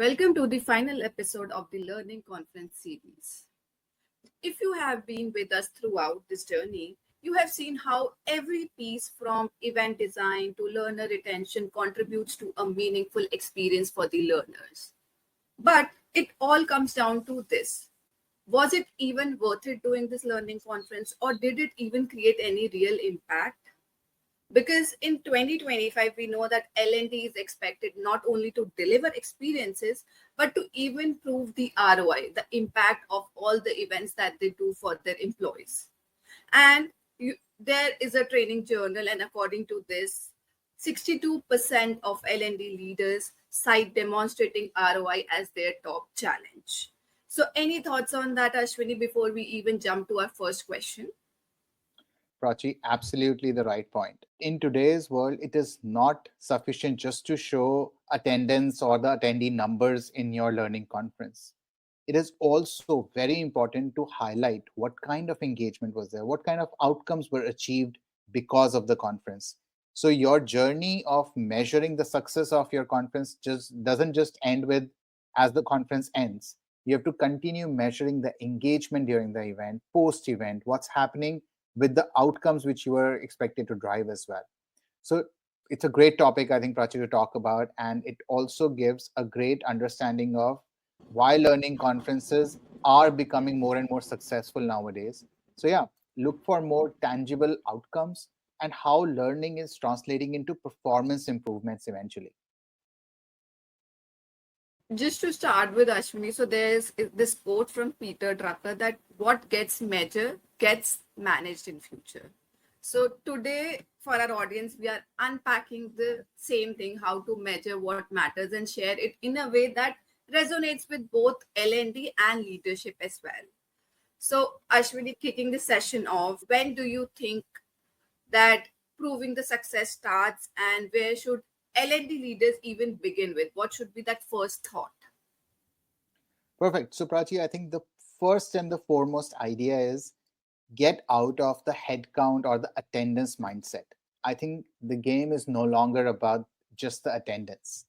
Welcome to the final episode of the Learning Conference series. If you have been with us throughout this journey, you have seen how every piece from event design to learner retention contributes to a meaningful experience for the learners. But it all comes down to this. Was it even worth it doing this learning conference, or did it even create any real impact? Because in 2025 we know that L&D is expected not only to deliver experiences but to even prove the ROI, the impact of all the events that they do for their employees. And there is a training journal, and according to this, 62% of L&D leaders cite demonstrating ROI as their top challenge. So any thoughts on that, Ashwini, before we even jump to our first question? Prachi, absolutely the right point. In today's world, it is not sufficient just to show attendance or the attendee numbers in your learning conference. It is also very important to highlight what kind of engagement was there, what kind of outcomes were achieved because of the conference. So your journey of measuring the success of your conference just doesn't just end with as the conference ends. You have to continue measuring the engagement during the event, post event, what's happening with the outcomes which you were expected to drive as well. So it's a great topic, I think, Prachi, to talk about, and it also gives a great understanding of why learning conferences are becoming more and more successful nowadays. So yeah, look for more tangible outcomes and how learning is translating into performance improvements eventually. Just to start with, Ashwini, so there's this quote from Peter Drucker that what gets measured gets managed in future. So today, for our audience, we are unpacking the same thing, how to measure what matters and share it in a way that resonates with both L&D and leadership as well. So Ashwini, kicking the session off, when do you think that proving the success starts, and where should L&D leaders even begin with? What should be that first thought? Perfect. So Prachi, I think the first and the foremost idea is get out of the head count or the attendance mindset. I think the game is no longer about just the attendance.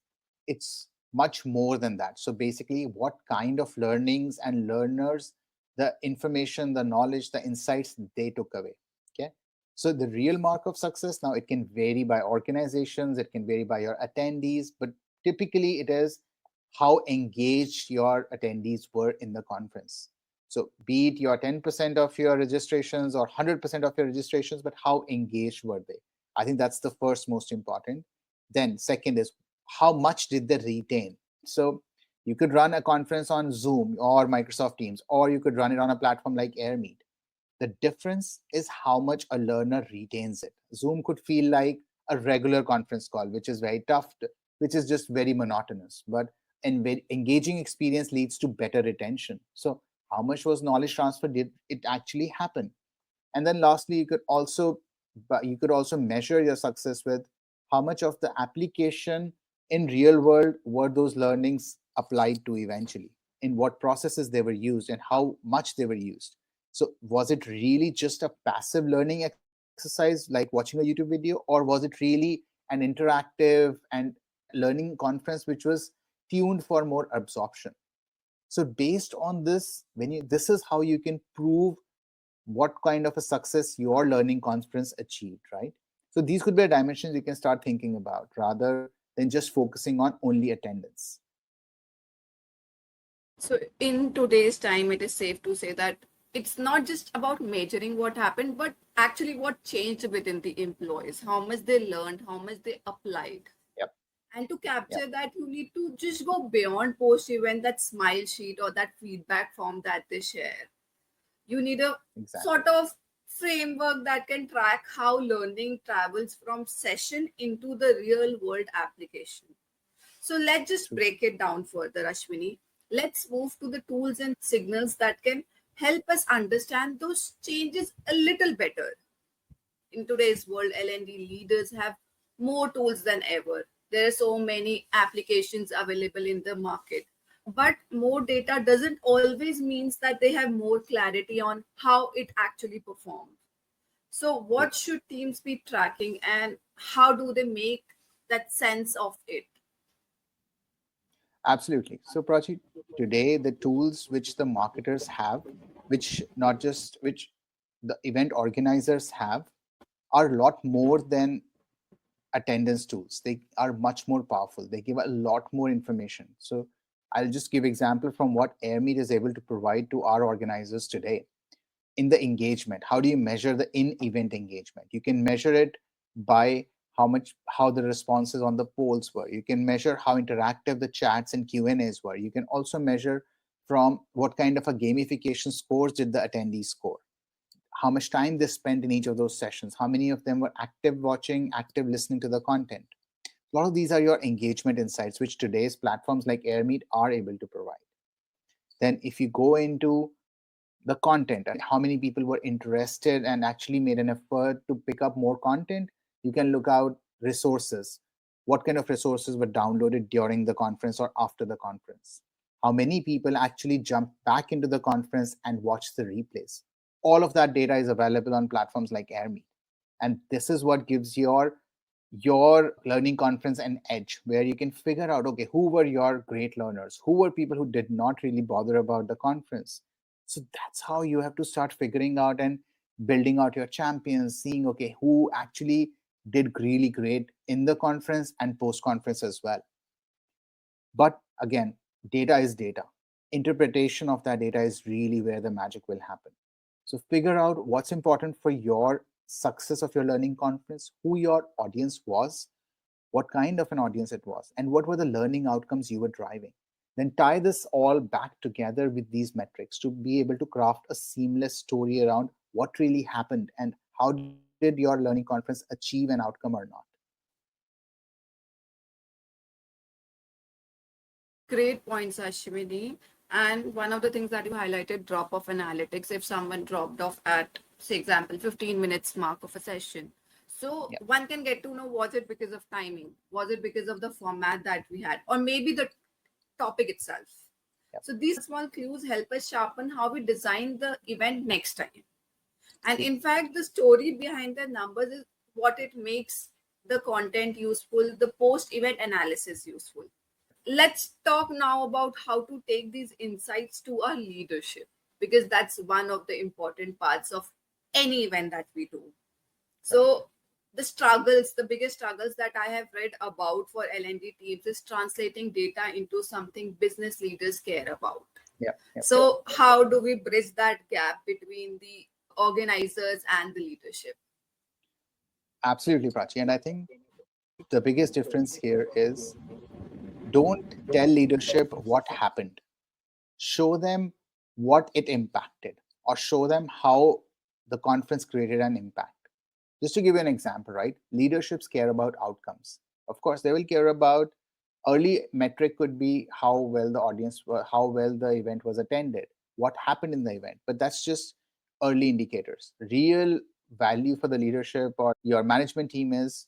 It's much more than that. So basically, what kind of learnings and learners, the information, the knowledge, the insights they took away. Okay. So the real mark of success, now it can vary by organizations, it can vary by your attendees, but typically it is how engaged your attendees were in the conference. So be it your 10% of your registrations or 100% of your registrations, but how engaged were they? I think that's the first most important. Then second is how much did they retain? So you could run a conference on Zoom or Microsoft Teams, or you could run it on a platform like Airmeet. The difference is how much a learner retains it. Zoom could feel like a regular conference call, which is very tough, which is just very monotonous. But an engaging experience leads to better retention. So how much was knowledge transfer? Did it actually happen? And then lastly, you could also measure your success with how much of the application in real world were those learnings applied to eventually, in what processes they were used and how much they were used. So was it really just a passive learning exercise like watching a YouTube video, or was it really an interactive and learning conference which was tuned for more absorption? So based on this, this is how you can prove what kind of a success your learning conference achieved, right? So these could be dimensions you can start thinking about rather than just focusing on only attendance. So in today's time, it is safe to say that it's not just about measuring what happened, but actually what changed within the employees, how much they learned, how much they applied. Yep. And to Yep. capture that, you need to just go beyond post event, that smile sheet or that feedback form that they share. You need a Exactly. sort of framework that can track how learning travels from session into the real world application. So let's just True. break it down further, Ashwini. Let's move to the tools and signals that can help us understand those changes a little better. In today's world, L&D leaders have more tools than ever. There are so many applications available in the market. But more data doesn't always means that they have more clarity on how it actually performs. So True. what should teams be tracking, and how do they make that sense of it? Absolutely. So, Prachi, today the tools which the marketers have, which not just which the event organizers have, are a lot more than attendance tools. They are much more powerful. They give a lot more information. So, I'll just give example from what Airmeet is able to provide to our organizers today. In the engagement, how do you measure the in-event engagement? You can measure it by how the responses on the polls were. You can measure how interactive the chats and Q&As were. You can also measure from what kind of a gamification scores did the attendees score, how much time they spent in each of those sessions, how many of them were active watching, active listening to the content. A lot of these are your engagement insights, which today's platforms like Airmeet are able to provide. Then if you go into the content and how many people were interested and actually made an effort to pick up more content, you can look out resources. What kind of resources were downloaded during the conference or after the conference? How many people actually jumped back into the conference and watched the replays? All of that data is available on platforms like Airmeet. And this is what gives your learning conference an edge, where you can figure out, okay, who were your great learners, who were people who did not really bother about the conference. So that's how you have to start figuring out and building out your champions, seeing, okay, who actually did really great in the conference and post conference as well. But again, data is data. Interpretation of that data is really where the magic will happen. So figure out what's important for your success of your learning conference, who your audience was, what kind of an audience it was, and what were the learning outcomes you were driving. Then tie this all back together with these metrics to be able to craft a seamless story around what really happened and how did your learning conference achieve an outcome or not. Great points, Ashwini. And one of the things that you highlighted, drop off analytics. If someone dropped off at, say, example, 15 minutes mark of a session. So Yeah. one can get to know, was it because of timing? Was it because of the format that we had? Or maybe the topic itself. Yeah. So these small clues help us sharpen how we design the event next time. And in fact, the story behind the numbers is what it makes the content useful, the post event analysis useful. Let's talk now about how to take these insights to our leadership, because that's one of the important parts of any event that we do. So the biggest struggles that I have read about for L&D teams is translating data into something business leaders care about. Yeah. Yeah. So how do we bridge that gap between the organizers and the leadership? Absolutely, Prachi. And I think the biggest difference here is, don't tell leadership what happened, show them what it impacted, or show them how the conference created an impact. Just to give you an example, right? Leaderships care about outcomes. Of course, they will care about early metric could be how well the audience were, how well the event was attended, what happened in the event. But that's just early indicators. Real value for the leadership or your management team is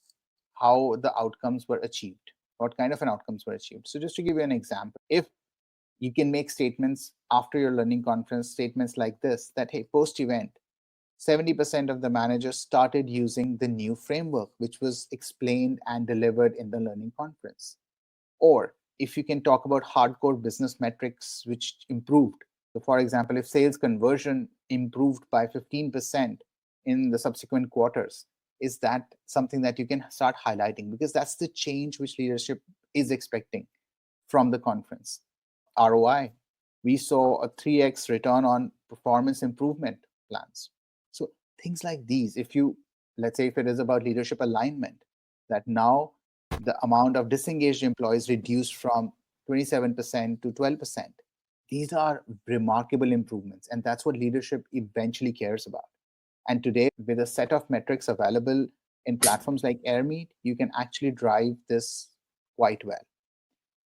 how the outcomes were achieved, what kind of an outcomes were achieved. So just to give you an example, if you can make statements after your learning conference, statements like this, that hey, post event 70% of the managers started using the new framework, which was explained and delivered in the learning conference. Or if you can talk about hardcore business metrics which improved. So, for example, if sales conversion improved by 15% in the subsequent quarters, is that something that you can start highlighting? Because that's the change which leadership is expecting from the conference. ROI, we saw a 3x return on performance improvement plans. So things like these, if you, let's say if it is about leadership alignment, that now the amount of disengaged employees reduced from 27% to 12%. These are remarkable improvements, and that's what leadership eventually cares about. And today, with a set of metrics available in platforms like Airmeet, you can actually drive this quite well.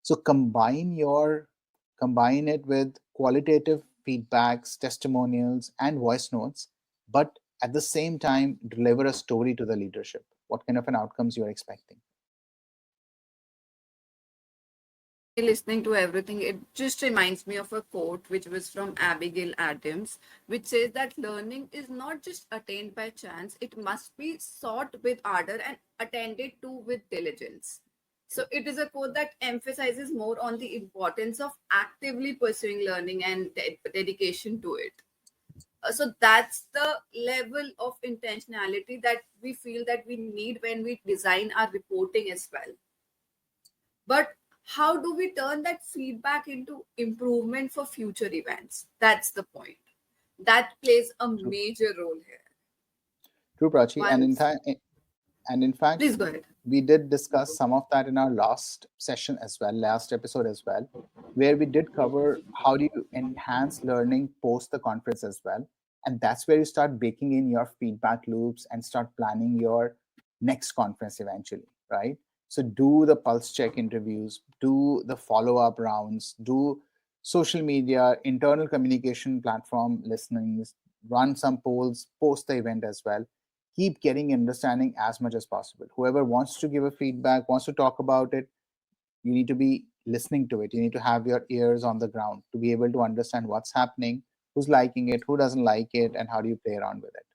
So combine it with qualitative feedbacks, testimonials, and voice notes, but at the same time deliver a story to the leadership. What kind of an outcomes you're expecting? Ashwini, listening to everything, it just reminds me of a quote which was from Abigail Adams, which says that learning is not just attained by chance, it must be sought with ardor and attended to with diligence. So it is a quote that emphasizes more on the importance of actively pursuing learning and dedication to it. So that's the level of intentionality that we feel that we need when we design our reporting as well. But how do we turn that feedback into improvement for future events? That's the point. That plays a True, major role here. true, Prachi. Once, And in fact, please go ahead. we did discuss some of that in our last session as well, last episode as well, where we did cover how do you enhance learning post the conference as well. And that's where you start baking in your feedback loops and start planning your next conference eventually, right? So do the pulse check interviews, do the follow up rounds, do social media, internal communication platform listenings, run some polls post the event as well. Keep getting understanding as much as possible. Whoever wants to give a feedback, wants to talk about it, you need to be listening to it. You need to have your ears on the ground to be able to understand what's happening, who's liking it, who doesn't like it, and how do you play around with it.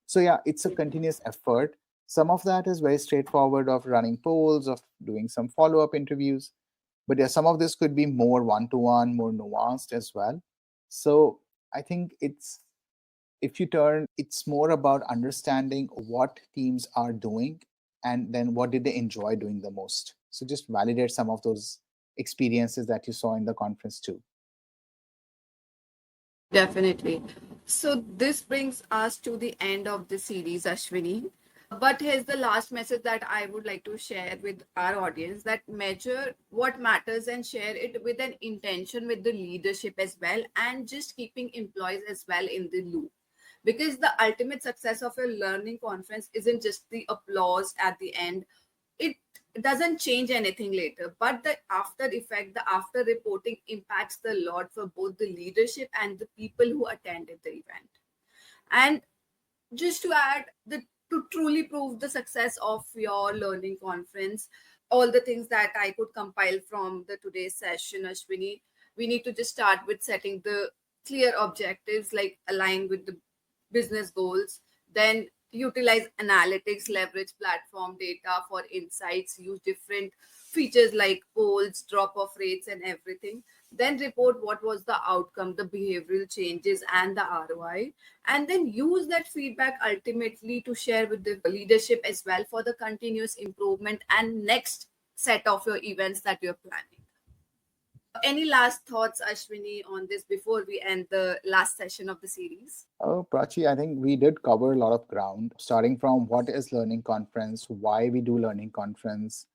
So yeah, it's a continuous effort. Some of that is very straightforward of running polls, of doing some follow-up interviews. But yeah, some of this could be more one-to-one, more nuanced as well. So I think if you turn, it's more about understanding what teams are doing and then what did they enjoy doing the most. So just validate some of those experiences that you saw in the conference too. Definitely. So this brings us to the end of the series, Ashwini. But here's the last message that I would like to share with our audience, that measure what matters and share it with an intention with the leadership as well, and just keeping employees as well in the loop. Because the ultimate success of a learning conference isn't just the applause at the end. It doesn't change anything later, but the after effect, the after reporting impacts the lot for both the leadership and the people who attended the event. And just to add, the to truly prove the success of your learning conference, all the things that I could compile from the today's session, Ashwini, we need to just start with setting the clear objectives, like align with the business goals, then utilize analytics, leverage platform data for insights, use different features like polls, drop off rates, and everything. Then report what was the outcome, the behavioral changes, and the ROI, and then use that feedback ultimately to share with the leadership as well for the continuous improvement and next set of your events that you're planning. Any last thoughts, Ashwini, on this before we end the last session of the series? Oh, Prachi, I think we did cover a lot of ground, starting from what is learning conference, why we do learning conference,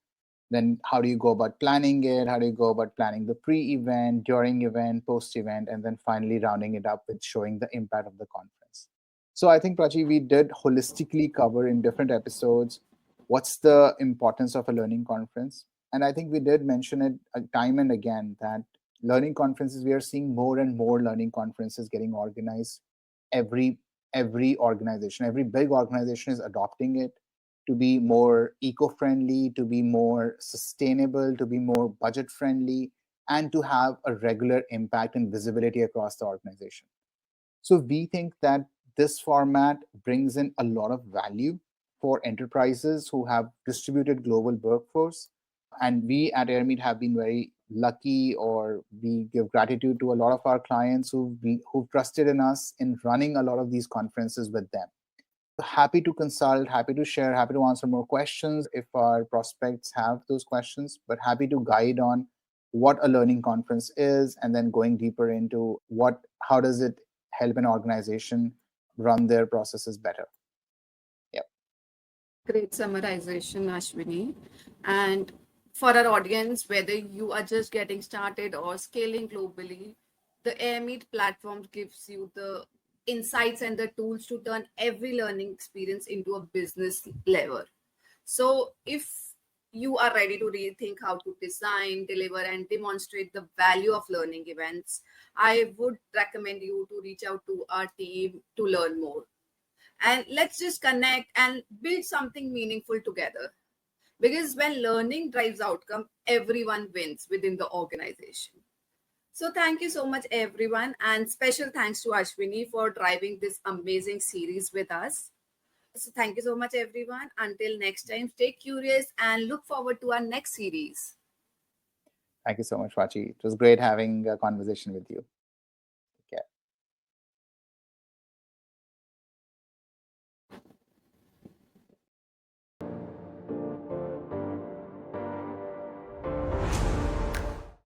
then how do you go about planning it, how do you go about planning the pre-event, during event, post-event, and then finally rounding it up with showing the impact of the conference. So I think, Prachi, we did holistically cover in different episodes what's the importance of a learning conference. And I think we did mention it time and again that learning conferences, we are seeing more and more learning conferences getting organized. Every organization, every big organization is adopting it to be more eco-friendly, to be more sustainable, to be more budget-friendly, and to have a regular impact and visibility across the organization. So we think that this format brings in a lot of value for enterprises who have distributed global workforce. And we at Airmeet have been very lucky, or we give gratitude to a lot of our clients who've trusted in us in running a lot of these conferences with them. Happy to consult, happy to share, happy to answer more questions if our prospects have those questions, but happy to guide on what a learning conference is and then going deeper into how does it help an organization run their processes better. Yep. Great summarization, Ashwini. And for our audience, whether you are just getting started or scaling globally, the Airmeet platform gives you the insights and the tools to turn every learning experience into a business lever. So if you are ready to rethink how to design, deliver, and demonstrate the value of learning events, I would recommend you to reach out to our team to learn more. And let's just connect and build something meaningful together. Because when learning drives outcome, everyone wins within the organization. So thank you so much, everyone. And special thanks to Ashwini for driving this amazing series with us. So thank you so much, everyone. Until next time, stay curious and look forward to our next series. Thank you so much, Prachi. It was great having a conversation with you.